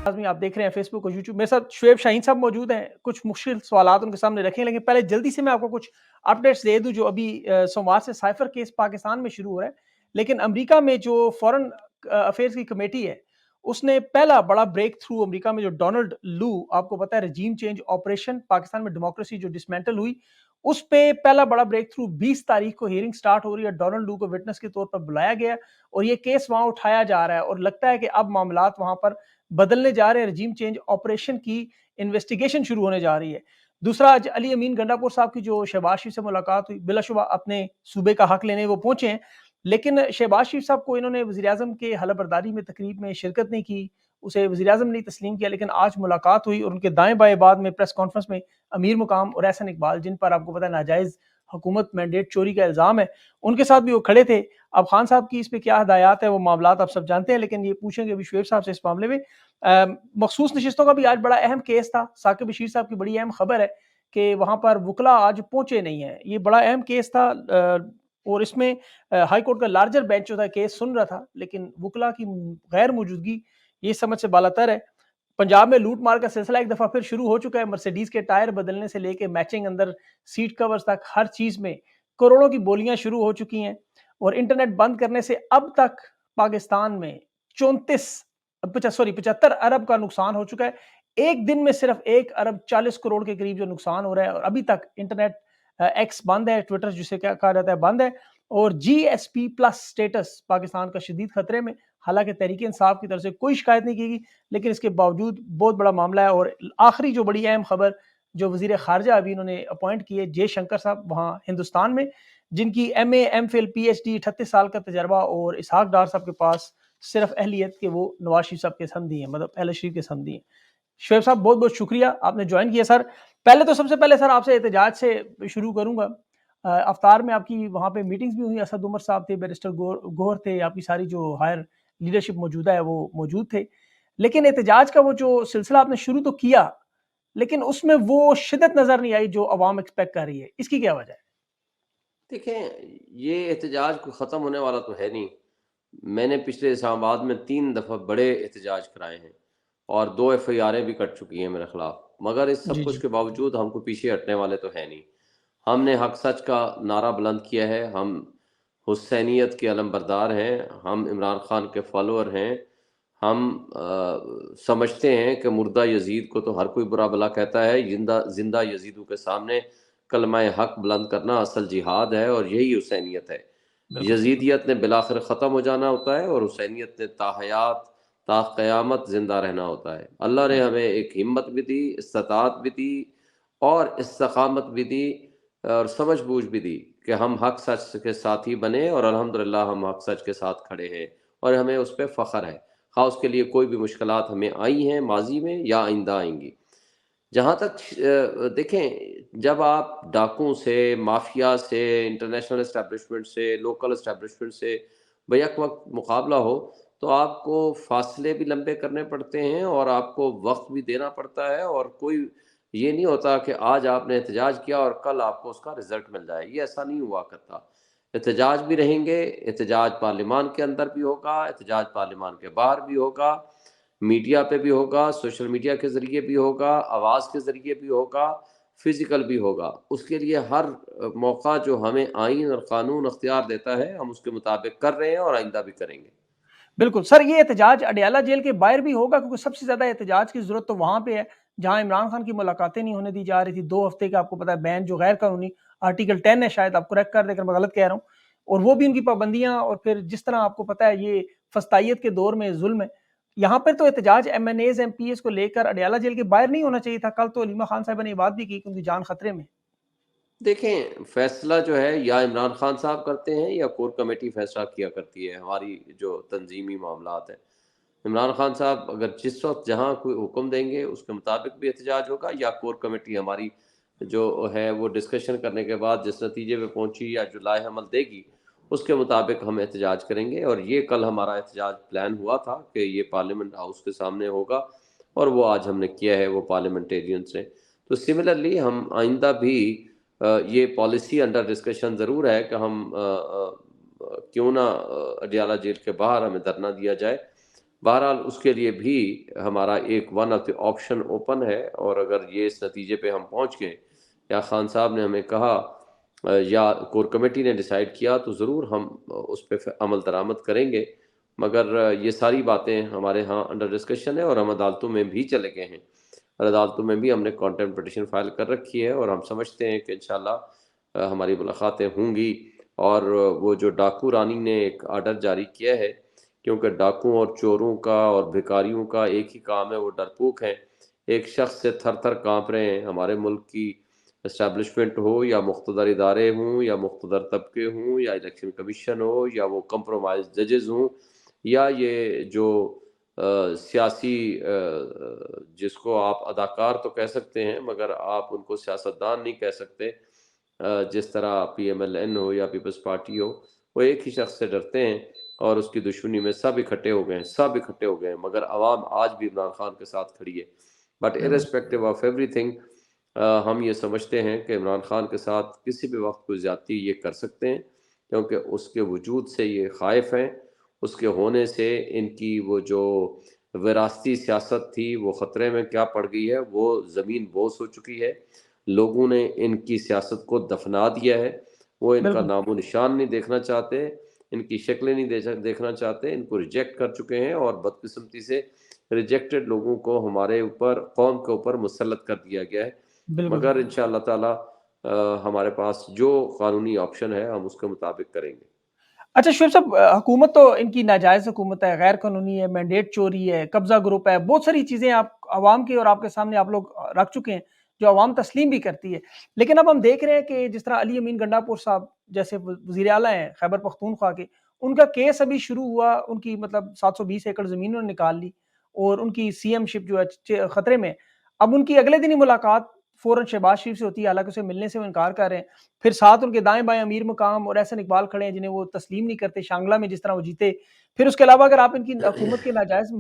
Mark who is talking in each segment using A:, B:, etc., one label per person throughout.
A: आज़मी आप देख रहे हैं फेसबुक और यूट्यूब। मेरे साथ शुएब शाहीन साहब मौजूद हैं। कुछ मुश्किल सवालात उनके सामने रखे हैं, लेकिन पहले जल्दी से मैं आपको कुछ अपडेट्स दे दूँ जो अभी सोमवार से साइफर केस पाकिस्तान में शुरू हो रहा है। लेकिन अमेरिका में जो फॉरेन अफेयर्स की कमेटी है, उसने पहला बड़ा ब्रेक थ्रू अमेरिका में जो डोनाल्ड लू आपको पता है रजीम चेंज ऑपरेशन पाकिस्तान में डेमोक्रेसी जो डिसमेंटल हुई, उस पे पहला बड़ा ब्रेक थ्रू 20 तारीख को हियरिंग स्टार्ट हो रही है। डोनाल्ड लू को विटनेस के तौर पर बुलाया गया है और ये केस वहाँ उठाया जा रहा है और लगता है कि अब मामलात वहाँ पर बदलने जा रहे हैं। रजीम चेंज ऑपरेशन की इन्वेस्टिगेशन शुरू होने जा रही है। दूसरा, आज अली अमीन गंडापुर साहब की जो शहबाज शरीफ से मुलाकात हुई, बिलाशुबा अपने सूबे का हक लेने वो पहुंचे हैं, लेकिन शहबाज शरीफ साहब को इन्होंने वज़ीर-ए-आज़म के हलफबरदारी में तकरीब में शिरकत नहीं की, उसे वज़ीर-ए-आज़म ने तस्लीम किया। लेकिन आज मुलाकात हुई और उनके दाएं-बाएं बाद में प्रेस कॉन्फ्रेंस में अमीर मुकाम और एहसन इकबाल, जिन पर आपको पता है नाजायज़ हुकूमत मैंडेट चोरी का इल्ज़ाम है, उनके साथ भी वो खड़े थे। अब खान साहब की इस पे क्या हदायत है, वो मामलात आप सब जानते हैं, लेकिन ये पूछेंगे अभी शुएब साहब से इस मामले में। मखसूस नशिस्तों का भी आज बड़ा अहम केस था। साकिब बशीर साहब की बड़ी अहम खबर है कि वहाँ पर वुकला आज पहुंचे नहीं है। ये बड़ा अहम केस था और इसमें हाई कोर्ट का लार्जर बेंच जो था केस सुन रहा था, लेकिन वुकला की गैर मौजूदगी ये समझ से बालातर है। पंजाब में लूट मार का सिलसिला एक दफा फिर शुरू हो चुका है। मर्सिडीज के टायर बदलने से लेके मैचिंग अंदर सीट कवर्स तक हर चीज में करोड़ों की बोलियां शुरू हो चुकी हैं और इंटरनेट बंद करने से अब तक पाकिस्तान में 75 अरब का नुकसान हो चुका है। एक दिन में सिर्फ 1 अरब 40 करोड़ के करीब जो नुकसान हो रहा है और अभी तक इंटरनेट एक्स बंद है, ट्विटर जिसे क्या कहा जाता है बंद है और जीएसपी प्लस स्टेटस पाकिस्तान का शदीद खतरे में। हालांकि तहरीक इंसाफ की तरफ से कोई शिकायत नहीं की गई, लेकिन इसके बावजूद बहुत बड़ा मामला है। और आखिरी जो बड़ी अहम खबर, जो वजीर खारजा अभी इन्होंने अपॉइंट किए जयशंकर साहब वहाँ हिंदुस्तान में, जिनकी MA MPhil PhD 38 साल का तजर्बा और इसहाक डार साहब के पास सिर्फ अहलियत के वो नवाज शरीफ साहब के समधी हैं, मतलब अहल शरीफ के समधी हैं। शुएब साहब बहुत बहुत शुक्रिया आपने ज्वाइन किया सर। पहले तो सबसे पहले सर आपसे एहतजाज से शुरू करूंगा। अफ्तार में आपकी वहाँ पे मीटिंग्स भी हुई, असद उमर साहब थे, बैरिस्टर गौहर थे, आपकी सारी जो हायर लीडरशिप मौजूदा है वो मौजूद थे। लेकिन एहतजाज का वो जो सिलसिला आपने शुरू तो किया, लेकिन उसमें वो शिद्दत नजर नहीं आई जो अवाम एक्सपेक्ट कर रही है। इसकी क्या वजह है?
B: देखें, ये एहतजाज कोई ख़त्म होने वाला तो है नहीं। मैंने पिछले इस्लामाबाद में 3 दफ़ा बड़े एहतजाज कराए हैं और 2 FIRें भी कट चुकी हैं मेरे ख़िलाफ़। मगर इस सब
A: जी
B: कुछ
A: जी
B: के बावजूद हमको पीछे हटने वाले तो है नहीं। हमने हक सच का नारा बुलंद किया है, हम हुसैनियत के अलमबरदार हैं, हम इमरान खान के फॉलोअर हैं। हम समझते हैं कि मुर्दा यजीद को तो हर कोई बुरा भला कहता है, जिंदा यजीदों के सामने कलमा हक बुलंद करना असल जिहाद है और यही हुसैनियत है।
A: बिल्कुल सही कहा।
B: यजीदियत ने बिलाखिर ख़त्म हो जाना होता है और हुसैनियत ने ताहयात ता क़यामत ज़िंदा रहना होता है। अल्लाह ने हमें एक हिम्मत भी दी, इस्तात भी दी और इस्तक़ामत भी दी और समझ-बूझ भी दी कि हम हक सच के साथी बने और अल्हम्दुलिल्लाह हम हक सच के साथ खड़े हैं और हमें उस पे फ़ख्र है। ख़ास उसके लिए कोई भी मुश्किलात हमें आई हैं माज़ी में या आइंदा आएँगी। जहाँ तक देखें, जब आप डाकुओं से, माफिया से, इंटरनेशनल एस्टेब्लिशमेंट से, लोकल एस्टेब्लिशमेंट से बैक वक़्त मुकाबला हो, तो आपको फ़ासले भी लंबे करने पड़ते हैं और आपको वक़्त भी देना पड़ता है और कोई ये नहीं होता कि आज आपने एहतजाज किया और कल आपको उसका रिज़ल्ट मिल जाए, ये ऐसा नहीं हुआ करता। एहतजाज भी रहेंगे, एहतजाज पार्लिमान के अंदर भी होगा, एहतजाज पार्लिमान के बाहर भी होगा, मीडिया पे भी होगा, सोशल मीडिया के ज़रिए भी होगा, आवाज़ के ज़रिए भी होगा, फ़िज़िकल भी होगा। उसके लिए हर मौका जो हमें आइन और कानून अख्तियार देता है, हम उसके मुताबिक कर रहे हैं और आइंदा भी करेंगे।
A: बिल्कुल सर, ये एहतजाज अडयाला जेल के बाहर भी होगा, क्योंकि सबसे ज्यादा एहतजाज की जरूरत तो वहां पे है जहां इमरान खान की मुलाकातें नहीं होने दी जा रही थी। 2 हफ्ते का आपको पता है बैन जो गैर कानूनी आर्टिकल 10 है, शायद आप करेक्ट कर देकर मैं गलत कह रहा हूँ, और वो भी उनकी पाबंदियां, और फिर जिस तरह आपको पता है ये फस्तायत के दौर में जुल्म है। यहाँ पर तो एहतजाज MNAs MPs को लेकर अडयाला जेल के बाहर नहीं होना चाहिए था। कल तो अलीमा खान साहब ने ये बात भी की कि उनकी जान खतरे में।
B: देखें, फ़ैसला जो है या इमरान खान साहब करते हैं या कोर कमेटी फ़ैसला किया करती है, हमारी जो तंज़ीमी मामलात हैं। इमरान खान साहब अगर जिस वक़्त जहाँ कोई हुक्म देंगे उसके मुताबिक भी एहतजाज होगा या कोर कमेटी हमारी जो है वो डिस्कशन करने के बाद जिस नतीजे पे पहुँची या जो लाए अमल देगी, उसके मुताबिक हम एहतजाज करेंगे और ये कल हमारा एहतजाज प्लान हुआ था कि ये पार्लियामेंट हाउस के सामने होगा और वो आज हमने किया है वो पार्लियामेंटेरियन से। तो सिमिलरली हम आइंदा भी ये पॉलिसी अंडर डिस्कशन ज़रूर है कि हम क्यों ना अडयाला जेल के बाहर हमें धरना दिया जाए बहरहाल उसके लिए भी हमारा एक one of the option open है, और अगर ये इस नतीजे पे हम पहुंच गए या खान साहब ने हमें कहा या कोर कमेटी ने डिसाइड किया, तो ज़रूर हम उस पर अमल दरामद करेंगे। मगर ये सारी बातें हमारे यहाँ अंडर डिस्कशन है और हम अदालतों में भी चले गए हैं, और अदालतों में भी हमने कंटेम्प्ट पिटिशन फाइल कर रखी है, और हम समझते हैं कि इंशाल्लाह हमारी मुलाकातें होंगी। और वो जो डाकू रानी ने एक आर्डर जारी किया है, क्योंकि डाकुओं और चोरों का और भिखारियों का एक ही काम है, वो डरपोक हैं। एक शख्स से थर थर काँप रहे हैं, हमारे मुल्क की इस्टेब्लिशमेंट हो या मुक़्तदर इदारे हों या मुक़्तदर तबके हों या इलेक्शन कमीशन हो या वो कंप्रोमाइज़ जजेस हों, या ये जो सियासी जिसको आप अदाकार तो कह सकते हैं मगर आप उनको सियासतदान नहीं कह सकते, जिस तरह पीएमएलएन हो या पीपल्स पार्टी हो, वो एक ही शख्स से डरते हैं और उसकी दुश्मनी में सब इकट्ठे हो गए हैं, सब इकट्ठे हो गए हैं, मगर आवाम आज भी इमरान खान के साथ खड़ी है। बट
A: बिल्कुल।
B: इर्रेस्पेक्टिव ऑफ एवरीथिंग, हम ये समझते हैं कि इमरान खान के साथ किसी भी वक्त कोई ज़्यादती ये कर सकते हैं, क्योंकि उसके वजूद से ये खाइफ हैं, उसके होने से इनकी वो जो विरासती सियासत थी वो ख़तरे में क्या पड़ गई है, वो ज़मीन बोस हो चुकी है। लोगों ने इनकी सियासत को दफना दिया है, वो इनका
A: बिल्कुल।
B: नामो निशान नहीं देखना चाहते, इनकी शक्लें नहीं देखना चाहते, इनको रिजेक्ट कर चुके हैं, और बदकिस्मती से रिजेक्टेड लोगों को हमारे ऊपर, कौम के ऊपर मुसल्लत कर दिया गया है।
A: बिल्कुल।
B: मगर इंशाअल्लाह ताला हमारे पास जो कानूनी ऑप्शन है हम उसके मुताबिक करेंगे।
A: अच्छा शुएब साहब, हुकूमत तो इनकी नाजायज़ हुकूमत है, गैर कानूनी है, मैंडेट चोरी है, कब्ज़ा ग्रुप है, बहुत सारी चीज़ें आप अवाम की और आपके सामने आप लोग रख चुके हैं, जो अवाम तस्लीम भी करती है। लेकिन अब हम देख रहे हैं कि जिस तरह अली अमीन गंडापुर साहब जैसे वज़ीर आला हैं खैबर पख्तूनख्वा के, उनका केस अभी शुरू हुआ, उनकी मतलब 720 एकड़ ज़मीन उन्होंने निकाल ली और उनकी सीएमशिप जो है खतरे में। अब उनकी अगले दिन ही मुलाकात फ़ौरन शहबाज शरीफ से होती है, हालाँकि उसे मिलने से वो इनकार कर रहे हैं। फिर साथ उनके दाएँ-बाएँ अमीर मकाम और एहसन इकबाल खड़े हैं जिन्हें वो तस्लीम नहीं करते, शांगला में जिस तरह वो जीते। फिर उसके अलावा अगर आप इनकी हुकूमत के नाजायज़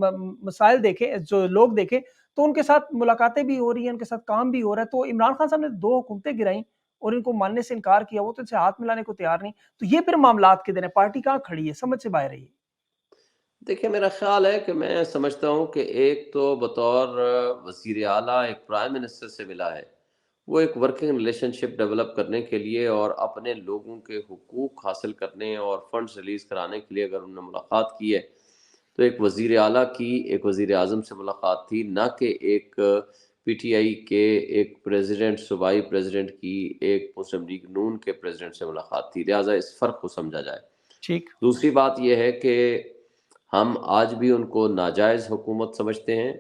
A: मसाइल देखें, जो लोग देखें, तो उनके साथ मुलाकातें भी हो रही हैं, उनके साथ काम भी हो रहा है। तो इमरान खान साहब ने 2 हुकूमतें गिराई और इनको मानने से इनकार किया, वो तो इनसे हाथ मिलाने को तैयार नहीं। तो ये फिर मामलात किधर हैं? पार्टी कहाँ खड़ी है? समझ से बाहर है ये।
B: देखिए, मेरा ख़्याल है कि मैं समझता हूँ कि एक तो बतौर वज़ीर आला एक प्राइम मिनिस्टर से मिला है। वो एक वर्किंग रिलेशनशिप डेवलप करने के लिए और अपने लोगों के हुकूक हासिल करने और फंड्स रिलीज़ कराने के लिए अगर उन्होंने मुलाकात की है, तो एक वज़ीर आला की एक वज़ीर आज़म से मुलाकात थी, ना कि एक पीटीआई के एक प्रेसिडेंट, सूबाई प्रेसिडेंट की एक मुस्लिम लीग नून के प्रेसिडेंट से मुलाकात थी। लिहाज़ा इस फ़र्क को समझा जाए।
A: ठीक।
B: दूसरी बात ये है कि हम आज भी उनको नाजायज़ हुकूमत समझते हैं।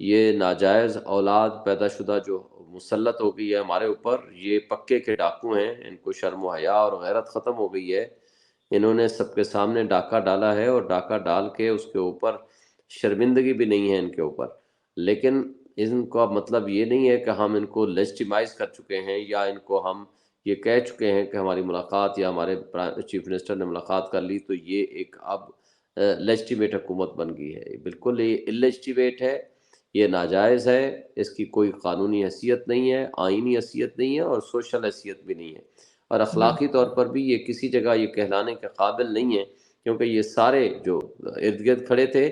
B: ये नाजायज़ औलाद पैदाशुदा जो मुसल्लत हो गई है हमारे ऊपर, ये पक्के के डाकू हैं, इनको शर्म व हया और गैरत ख़त्म हो गई है। इन्होंने सबके सामने डाका डाला है और डाका डाल के उसके ऊपर शर्मिंदगी भी नहीं है इनके ऊपर। लेकिन इनका मतलब ये नहीं है कि हम इनको लेजिटिमाइज़ कर चुके हैं या इनको हम ये कह चुके हैं कि हमारी मुलाकात या हमारे चीफ मिनिस्टर ने मुलाकात कर ली तो ये एक अब लेजिटिमेट हुकूमत बन गई है। बिल्कुल ये इल्लेजिटिमेट है, ये नाजायज़ है, इसकी कोई कानूनी हैसियत नहीं है, आइनी हैसियत नहीं है और सोशल हैसियत भी नहीं है। और अखलाकी
A: बिल्कुल।
B: तौर पर भी ये किसी जगह ये कहलाने के काबिल नहीं है, क्योंकि ये सारे जो इर्द-गिर्द खड़े थे,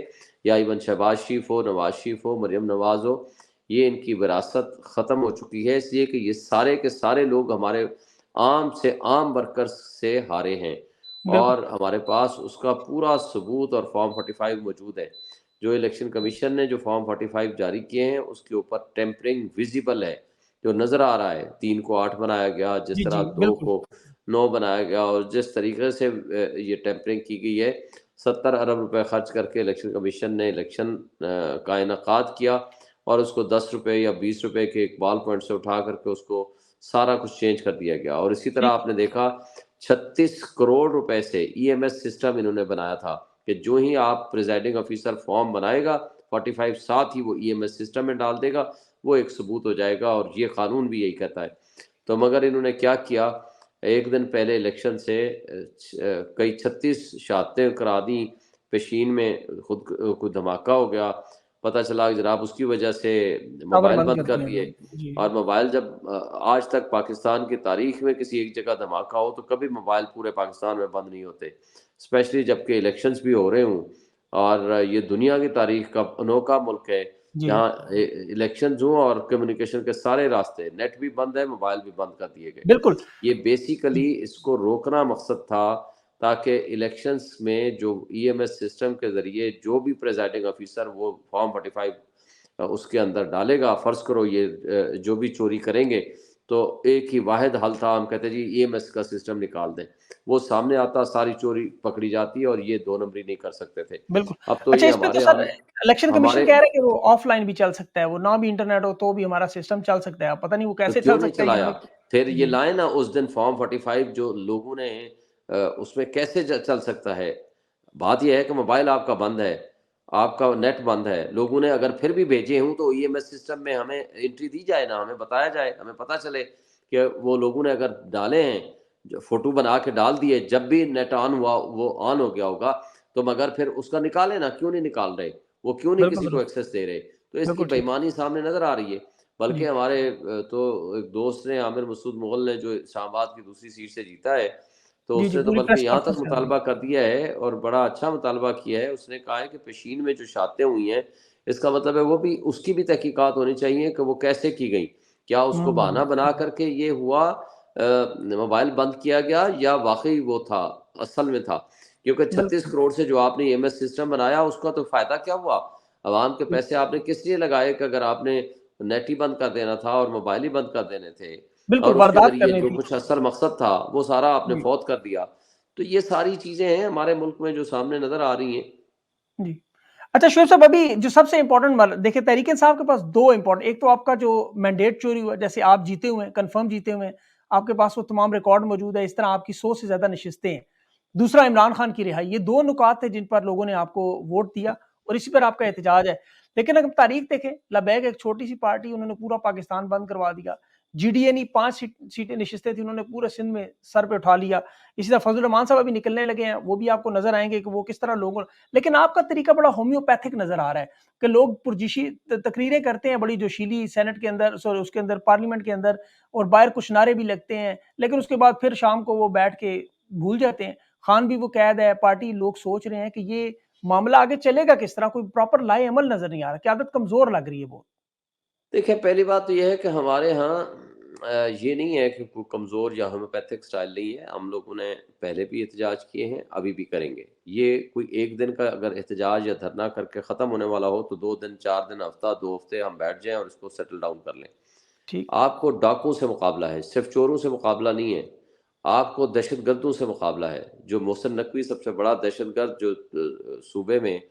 B: या इवन शहबाज शरीफ हो, नवाज़ शरीफ हो, मरियम नवाज़ हो, ये इनकी विरासत ख़त्म हो चुकी है, इसलिए कि ये सारे के सारे लोग हमारे आम से आम वर्कर्स से हारे हैं,
A: बिल्कुल।
B: और हमारे पास उसका पूरा सबूत और फॉर्म 45 मौजूद है। जो इलेक्शन कमीशन ने जो फॉर्म 45 जारी किए हैं, उसके ऊपर टेम्परिंग विज़िबल है, जो नज़र आ रहा है। 3 को 8 बनाया गया, जिस
A: जी,
B: तरह
A: जी,
B: 2
A: बिल्कुल।
B: को 9 बनाया गया, और जिस तरीके से ये टेम्परिंग की गई है, 70 अरब रुपए खर्च करके इलेक्शन कमीशन ने इलेक्शन का इनेकाद किया, और उसको 10 रुपए या 20 रुपए के इकबाल पॉइंट से उठा करके उसको सारा कुछ चेंज कर दिया गया। और इसी तरह
A: ठीक।
B: आपने देखा 36 करोड़ रुपए से ईएमएस सिस्टम इन्होंने बनाया था कि जो ही आप प्रिजाइडिंग ऑफिसर फॉर्म बनाएगा 45 साथ ही वो ईएमएस सिस्टम में डाल देगा, वो एक सबूत हो जाएगा, और ये कानून भी यही कहता है। तो मगर इन्होंने क्या किया, एक दिन पहले इलेक्शन से कई 36 शहादतें करा दी, पेशीन में खुद कोई धमाका हो गया, पता चला कि जनाब उसकी वजह से
A: टावर
B: मोबाइल
A: बंद
B: बंद
A: कर
B: कर
A: दिया
B: दिए।
A: उन्होंने। जी।
B: और मोबाइल जब आज तक पाकिस्तान की तारीख में किसी एक जगह धमाका हो तो कभी मोबाइल पूरे पाकिस्तान में बंद नहीं होते, स्पेशली जबकि इलेक्शंस भी हो रहे हों। और ये दुनिया की तारीख का अनोखा मुल्क है,
A: जी,
B: जहाँ इलेक्शंस हों और कम्युनिकेशन के सारे रास्ते, नेट भी बंद है, मोबाइल भी बंद कर दिए गए।
A: बिल्कुल।
B: ये बेसिकली
A: जी,
B: इसको रोकना मकसद था, ताकि इलेक्शंस में जो ईएमएस सिस्टम के ज़रिए जो भी प्रिजाइडिंग ऑफिसर वो फॉर्म 45 उसके अंदर डालेगा, फ़र्ज़ करो ये जो भी चोरी करेंगे, तो एक ही वाहिद हल था, हम कहते जी ईएमएस का सिस्टम निकाल दें। वो सामने आता, सारी चोरी पकड़ी जाती है और ये 2 नंबरी नहीं कर सकते थे।
A: बिल्कुल।
B: अब तो
A: अच्छा,
B: ये
A: इस पे तो
B: हमारे
A: सर
B: हम
A: इलेक्शन कमीशन
B: हमारे
A: कह रहा है कि वो ऑफ़लाइन भी चल सकता है, वो ना भी इंटरनेट हो तो भी हमारा सिस्टम चल सकता है। अब पता नहीं वो
B: तो
A: कैसे
B: क्यों
A: चल
B: नहीं
A: सकता है ये
B: चलाया?
A: हमें।
B: फिर ये
A: जी,
B: लाए ना उस दिन फॉर्म 45 जो लोगों ने उसमें कैसे चल सकता है? बात ये है कि मोबाइल आपका बंद है, आपका नेट बंद है, लोगों ने अगर फिर भी भेजे हों तो ईएमएस सिस्टम में हमें एंट्री दी जाए ना, हमें बताया जाए, हमें पता चले कि वो लोगों ने अगर डाले हैं, जो फ़ोटो बना के डाल दिए, जब भी नेट ऑन हुआ, वो ऑन हो गया होगा, तो मगर फिर उसका निकालें ना, क्यों नहीं निकाल रहे? वो क्यों नहीं
A: बिल्कुल,
B: किसी को
A: बिल्कुल।
B: एक्सेस दे रहे? तो इसकी
A: बिल्कुल ठीक।
B: बेईमानी सामने नज़र आ रही है। बल्कि
A: जी,
B: हमारे तो एक दोस्त ने, आमिर मसूद मुग़ल ने, जो इस्लामाबाद की दूसरी सीट से जीता है, तो
A: जी, जी,
B: उसने तो
A: पूरी
B: बल्कि
A: प्रेस
B: यहाँ तक
A: कॉन्फ्रेंस है उनकी।
B: मुतालबा कर दिया है और बड़ा अच्छा मुतालबा किया है। उसने कहा है कि पेशीन में जो शातें हुई हैं, इसका मतलब है वो भी उसकी भी तहकीकात होनी चाहिए कि वो कैसे की गई। क्या उसको
A: हुँ,
B: बहाना बना कर के ये हुआ, मोबाइल बंद किया गया, या वाक़ई वो था, असल में था? क्योंकि 36
A: बिल्कुल,
B: करोड़ से जो आपने ईएमएस सिस्टम बनाया, उसका तो फ़ायदा क्या हुआ? अवाम के
A: जी,
B: पैसे आपने किस लिए लगाए कि अगर आपने नेट ही बंद कर देना था और मोबाइल ही बंद कर देने थे,
A: बिल्कुल
B: और उसके
A: वारदात
B: ज़रिए
A: करनी
B: जो
A: थी।
B: कुछ असल मकसद था, वो सारा आपने
A: जी,
B: फ़ौत कर दिया। तो ये सारी चीज़ें हैं हमारे मुल्क में जो सामने नज़र आ रही हैं।
A: जी। अच्छा शुएब साहब अभी जो सबसे इम्पोर्टेंट देखिए तहरीक-ए-इंसाफ के पास 2 इम्पोर्टेंट एक तो आपका जो मैंडेट चोरी हुआ, जैसे आप जीते हुए हैं, कन्फर्म जीते हुए हैं, आपके पास वो तमाम रिकॉर्ड मौजूद है, इस तरह आपकी 100 से ज़्यादा नशिस्तें हैं। दूसरा इमरान खान की रिहाई, ये 2 नुकात थे जिन पर लोगों ने आपको वोट दिया और इसी पर आपका एहतजाज है। लेकिन अगर तारीख देखें, लबैक एक छोटी-सी पार्टी, उन्होंने पूरा पाकिस्तान बंद करवा दिया। जीडीए ने 5 सीटें नशिस्तें थी, उन्होंने पूरे सिंध में सर पे उठा लिया। इसी तरह फजल रहमान साहब अभी निकलने लगे हैं, वो भी आपको नज़र आएँगे कि वो किस तरह लोगों। लेकिन आपका तरीका बड़ा होम्योपैथिक नज़र आ रहा है कि लोग पुरजिशी तकरीरें करते हैं बड़ी जोशीली सेनेट के अंदर, सॉरी उसके अंदर, पार्लियामेंट के अंदर, और बाहर कुछ नारे भी लगते हैं, लेकिन उसके बाद फिर शाम को वो बैठ के भूल जाते हैं। खान भी वो कैद है, पार्टी लोग सोच रहे हैं कि ये मामला आगे चलेगा किस तरह, कोई प्रॉपर लाए अमल नज़र नहीं आ रहा, क़यादत कमज़ोर लग रही है बहुत।
B: देखिए, पहली बात तो ये है कि हमारे यहाँ ये नहीं है कि कोई कमज़ोर या होम्योपैथिक स्टाइल नहीं है। हम लोगों ने पहले भी एहतजाज किए हैं, अभी भी करेंगे। ये कोई एक दिन का अगर एहतजाज या धरना करके ख़त्म होने वाला हो, तो 2 दिन, 4 दिन, हफ़्ता, 2 हफ़्ते हम बैठ जाएँ और इसको सेटल डाउन कर लें।
A: ठीक,
B: आपको डाकुओं से मुकाबला है, सिर्फ़ चोरों से मुकाबला नहीं है। आपको दहशतगर्दों से मुकाबला है। जो मोहसिन नकवी सबसे बड़ा दहशतगर्द जो सूबे में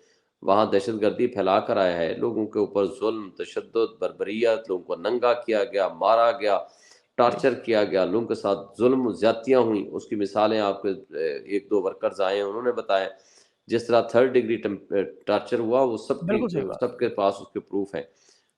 B: वहाँ दहशतगर्दी फैला कर आया है, लोगों के ऊपर ज़ुल्म, तशद्दुद, बर्बरियत, लोगों को नंगा किया गया, मारा गया,
A: ठीक,
B: टॉर्चर किया गया, लोगों के साथ ज़ुल्म, ज़्यादतियाँ हुई, उसकी मिसालें आपके 1-2 वर्कर्स आए हैं, उन्होंने बताया। जिस तरह थर्ड डिग्री टॉर्चर हुआ, वो
A: बिल्कुल सही बात।
B: सबके पास उसके प्रूफ़ हैं।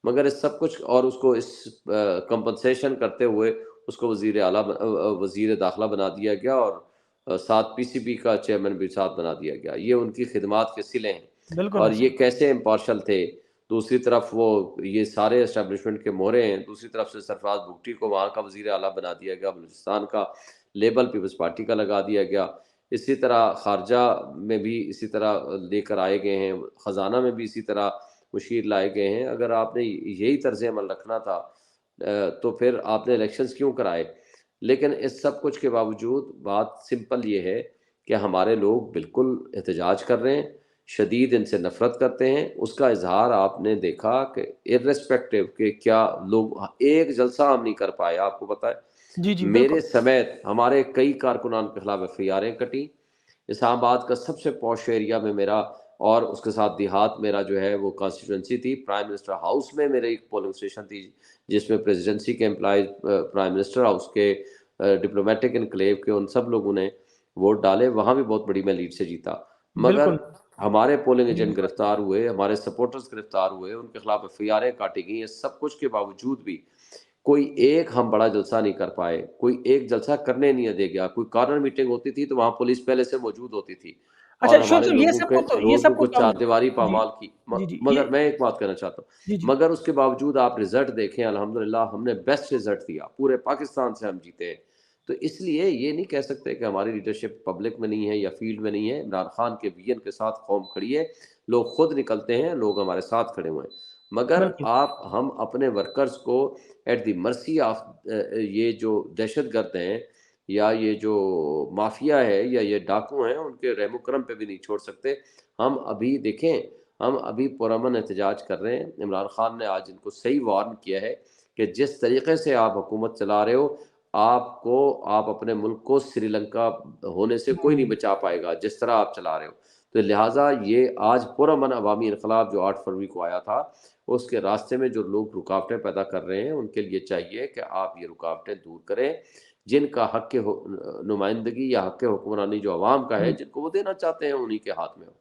B: मगर इस सब कुछ और उसको इस कंपनसेशन करते हुए उसको वज़ीर दाखिला बना दिया गया और साथ पीसीबी का चेयरमैन भी साथ बना दिया गया। ये उनकी खिदमात के सिले हैं
A: बिल्कुल
B: और
A: ऐसा
B: ये
A: ही।
B: कैसे इम्पार्शल थे। दूसरी तरफ वो ये सारे एस्टेब्लिशमेंट के मोहरे हैं, दूसरी तरफ से सरफराज भुगटी को वहाँ का वज़ीर आला बना दिया गया, बलूचिस्तान का लेबल पीपल्स पार्टी का लगा दिया गया। इसी तरह ख़ारजा में भी इसी तरह लेकर आए गए हैं, ख़ज़ाना में भी इसी तरह मुशीर लाए गए हैं। अगर आपने यही तर्ज़ अमल रखना था तो फिर आपने इलेक्शंस क्यों कराए? लेकिन इस सब कुछ के बावजूद बात सिंपल ये है कि हमारे लोग बिल्कुल एहतजाज कर रहे हैं, शदीद इनसे नफ़रत करते हैं। उसका इज़हार आपने देखा कि इर्रेस्पेक्टिव कि क्या लोग एक जलसा हम नहीं कर पाए, आपको पता है।
A: जी, जी,
B: मेरे
A: बिल्कुल।
B: समेत हमारे कई कारकुनान के खिलाफ एफआईआरें कटी। इस्लामाबाद का सबसे पॉश एरिया में मेरा और उसके साथ देहात मेरा जो है वो कॉन्स्टिट्यूंसी थी। प्राइम मिनिस्टर हाउस में मेरी एक पोलिंग स्टेशन थी, जिसमें प्रेसिडेंसी के एम्प्लॉइज प्राइम मिनिस्टर हाउस के, डिप्लोमेटिक इनक्लेव के, उन सब लोगों ने वोट डाले। वहाँ भी बहुत बड़ी मैं लीड से जीता। मगर
A: बिल्कुल,
B: हमारे पोलिंग
A: जी,
B: एजेंट गिरफ्तार हुए, हमारे सपोर्टर्स गिरफ्तार हुए, उनके खिलाफ एफआईआरें काटी गई। ये सब कुछ के बावजूद भी कोई एक हम बड़ा जलसा नहीं कर पाए, कोई एक जलसा करने नहीं दे गया। कोई कॉर्नर मीटिंग होती थी तो वहाँ पुलिस पहले से मौजूद होती थी
A: अच्छा
B: और
A: शुभ
B: हमारे
A: साहब ये सब
B: लोगों को
A: कुछ हम।
B: चारदीवारी
A: जी,
B: पामाल की।
A: जी, जी,
B: मगर मैं एक बात कहना चाहता हूँ,
A: जी, जी,
B: मगर उसके बावजूद आप रिजल्ट देखें, अल्हम्दुलिल्लाह हमने बेस्ट रिजल्ट दिया, पूरे पाकिस्तान से हम जीते हैं। तो इसलिए ये नहीं कह सकते कि हमारी लीडरशिप पब्लिक में नहीं है या फील्ड में नहीं है। इमरान खान के विजन के साथ कौम खड़ी है, लोग खुद निकलते हैं, लोग हमारे साथ खड़े हुए हैं। मगर
A: बिल्कुल।
B: हम अपने वर्कर्स को एट द मर्सी ऑफ ये जो दहशतगर्द हैं या ये जो माफिया है या ये डाकू हैं, उनके रहमो करम पे भी नहीं छोड़ सकते। हम अभी देखें, हम अभी पुरअमन एहतजाज कर रहे हैं। इमरान खान ने आज इनको सही वार्न किया है कि जिस तरीके से आप हुकूमत चला रहे हो, आप अपने मुल्क को श्रीलंका होने से कोई नहीं
A: हुँ,
B: बचा पाएगा, जिस तरह आप चला रहे हो। तो लिहाजा ये आज पुरअमन अवामी इनकलाब जो 8 फरवरी को आया था, उसके रास्ते में जो लोग रुकावटें पैदा कर रहे हैं, उनके लिए चाहिए कि आप ये रुकावटें दूर करें। जिनका हक़ नुमाइंदगी या हक़ हुक्मरानी जो अवाम का है,
A: हुँ।
B: जिनको वो देना चाहते हैं, उन्हीं के हाथ में हो।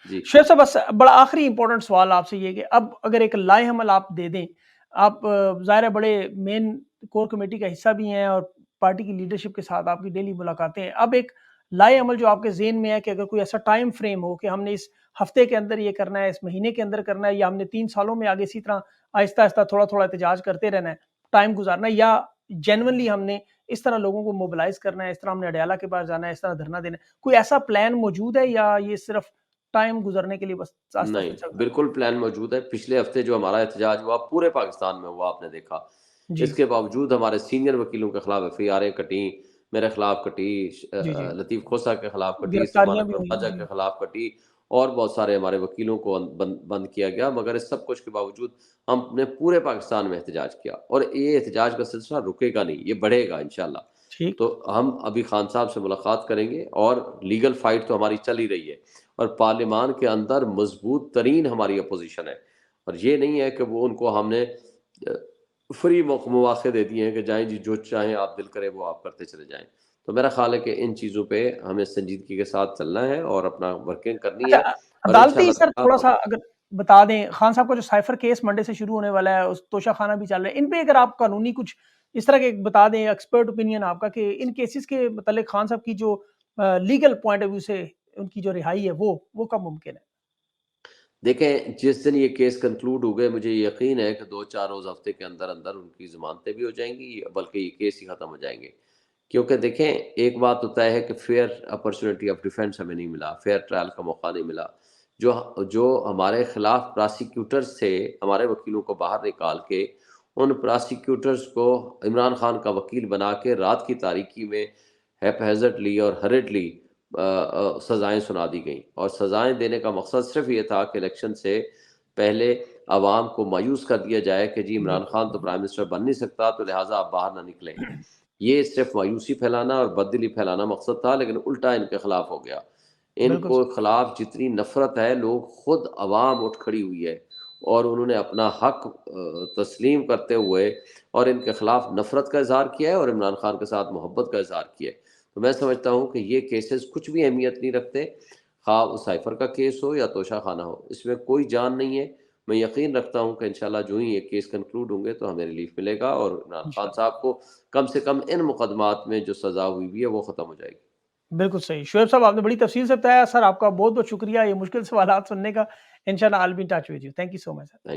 B: जी।
A: शेर साहब, बस बड़ा आखिरी इंपॉर्टेंट सवाल आपसे ये है कि अब अगर एक लाएहमल आप दे दें, आप ज़ाहिर है बड़े मेन कोर कमेटी का हिस्सा भी हैं और पार्टी की लीडरशिप के साथ आपकी डेली मुलाकातें हैं। अब एक लाएअमल जो आपके ज़हन में है कि अगर कोई ऐसा टाइम फ्रेम हो कि हमने इस हफ्ते के अंदर ये करना है, इस महीने के अंदर करना है, या हमने 3 सालों में आगे इसी तरह आहिस्ता-आहिस्ता थोड़ा-थोड़ा एहतजाज करते रहना है, टाइम गुज़ारना है, या जेन्युइनली हमने इस तरह लोगों को मोबिलाइज़ करना है, इस तरह हमने अडयाला के पास जाना है, इस तरह धरना देना है। कोई ऐसा प्लान मौजूद है या ये सिर्फ़ टाइम गुज़रने के लिए बस
B: नहीं,
A: आस्ते-आस्ते चलता रहे?
B: बिल्कुल प्लान मौजूद है। पिछले हफ़्ते जो हमारा एहतजाज हुआ, पूरे पाकिस्तान में हुआ, आपने देखा।
A: जी।
B: इसके बावजूद हमारे सीनियर वकीलों के खिलाफ एफआईआरें कटीं, मेरे खिलाफ कटी,
A: जी, जी।
B: लतीफ़ खोसा के खिलाफ कटी, सलमान
A: गिरफ्तारियाँ भी
B: अकरम
A: हुई हैं।
B: ख्वाजा के
A: जी।
B: खिलाफ कटी और बहुत सारे हमारे वकीलों को बंद किया गया। मगर इस सब कुछ के बावजूद हमने पूरे पाकिस्तान में एहतजाज किया और ये एहतजाज का सिलसिला रुकेगा नहीं, ये बढ़ेगा इंशाअल्लाह।
A: ठीक।
B: तो हम अभी खान साहब से मुलाकात करेंगे और लीगल फाइट तो हमारी चल ही रही है और पार्लियामान के अंदर मजबूत तरीन हमारी अपोजिशन है और ये नहीं है कि वो उनको हमने फ्री मौके दे दिए हैं कि जाएं जी, जो चाहें आप दिल करे वो आप करते चले जाएं। तो मेरा ख्याल है कि इन चीज़ों पे हमें संजीदगी के साथ चलना है और अपना वर्किंग करनी
A: अच्छा,
B: है और
A: अदालती
B: इंशाल्लाह
A: सर
B: ताला
A: थोड़ा-सा अगर बता दें, खान साहब का जो साइफ़र केस मंडे से शुरू होने वाला है, उस तोशाखाना भी चल रहा है, इन पे अगर आप कानूनी कुछ इस तरह के बता दें, एक्सपर्ट ओपिनियन आपका, कि इन केसेस के मतलब खान साहब की जो लीगल पॉइंट ऑफ व्यू से उनकी जो रिहाई है वो कब मुमकिन है?
B: देखें, जिस दिन ये केस कंक्लूड हो गए, मुझे यकीन है कि 2-4 रोज़ हफ्ते के अंदर-अंदर उनकी ज़मानतें भी हो जाएँगी, बल्कि ये केस ही ख़त्म हो जाएँगे। क्योंकि देखें, एक बात तो तय है कि फेयर अपॉर्च्युनिटी ऑफ डिफेंस हमें नहीं मिला, फेयर ट्रायल का मौका नहीं मिला। जो हमारे खिलाफ प्रोसिक्यूटर्स थे, हमारे वकीलों को बाहर निकाल के, उन प्रोसिक्यूटर्स को इमरान खान का वकील बना के रात की तारीकी में हैपहैज़र्डली और हर्रिडली सज़ाएँ सुना दी गईं और सज़ाएँ देने का मकसद सिर्फ़ ये था कि इलेक्शन से पहले अवाम को मायूस कर दिया जाए कि जी, इमरान
A: बिल्कुल,
B: खान तो प्राइम मिनिस्टर बन नहीं सकता, तो लिहाज़ा आप बाहर ना निकलें। ये सिर्फ मायूसी फैलाना और बददिली फैलाना मकसद था, लेकिन उल्टा इनके खिलाफ हो गया।
A: बिल्कुल
B: इनको
A: सही।
B: खिलाफ जितनी नफ़रत है, लोग खुद अवाम उठ खड़ी हुई है और उन्होंने अपना हक़ तस्लीम करते हुए और इनके खिलाफ नफ़रत का इज़हार किया है और इमरान खान के साथ मोहब्बत का इज़हार किया है। तो मैं समझता हूँ कि ये केसेस कुछ भी अहमियत नहीं रखते, ख़्वाह वो साइफ़र का केस हो या तोशाखाना हो, इसमें कोई जान नहीं है। मैं यकीन रखता हूँ कि इंशाअल्लाह जो ही ये केस कंक्लूड होंगे तो हमें रिलीफ़ मिलेगा और इमरान खान
A: इंशाल्लाह।
B: साहब को कम से कम इन मुकदमात में जो सज़ा हुई हुई है वो ख़त्म हो जाएगी।
A: बिल्कुल सही। शुएब साहब, आपने बड़ी तफ़सील से बताया। सर, आपका बहुत-बहुत शुक्रिया ये मुश्किल सवालात सुनने का। इंशाल्लाह I will be in touch with you. Thank you so much sir.
B: Thank